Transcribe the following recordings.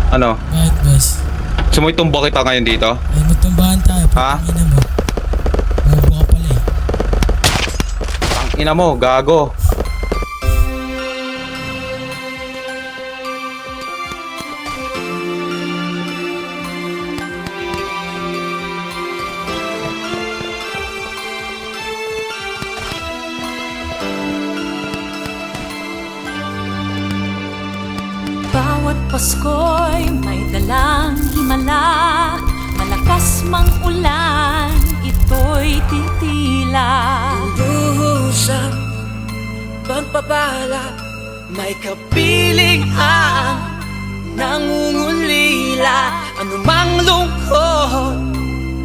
Ano? Bakit, boss? Gusto mo itumba kita ngayon dito? Ay, magtumbahan tayo. Ha? Ina mo. Bobo ka pala eh. Ang ina mo, gago. Bawat Pasko'y may dalang himala. Malakas mang ulan, ito'y titila. Duhusap, pagpapala, may kapiling ang nangungulila. Anumang lungkot,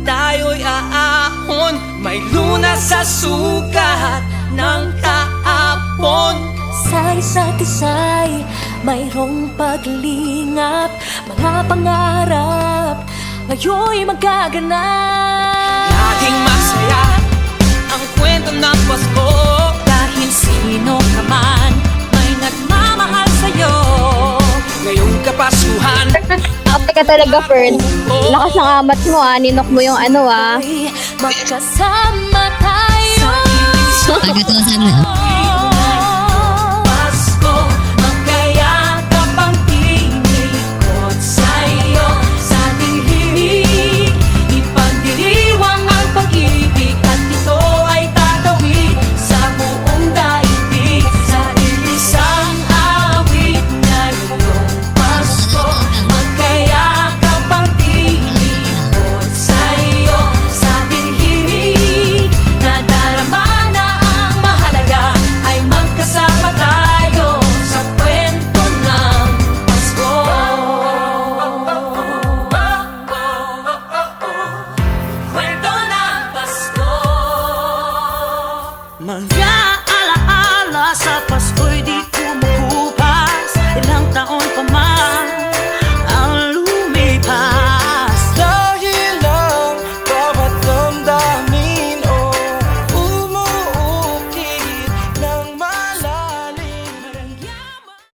tayo'y aahon. May lunas sa sukat ng kahapon. Sa isa't isa'y mayroong paglingap. Mga pangarap ngayon'y magaganap. Laging masaya ang kwento ng Pasko. Dahil sino ka man may nagmamahal sa'yo. Ngayong kapasuhan, Ate ka talaga, Fern. Lakas ng amat mo, ninok mo yung ano, ay magkasama tayo. Pagkatusan na. Pasko, magkayakap ang tinikot sa'yo. Sa ating himig, ipagdiriwang ang pag-ibig. At ito ay tatawid sa buong daigdig. Sa ilisang awit na iyong Pasko, magkayakap ang tinikot sa'yo. Sa ating himig, nadarama na ang mahalaga ay magkasama tayo sa kwento ng Pasko. Kwento ng Pasko. mga alaala sa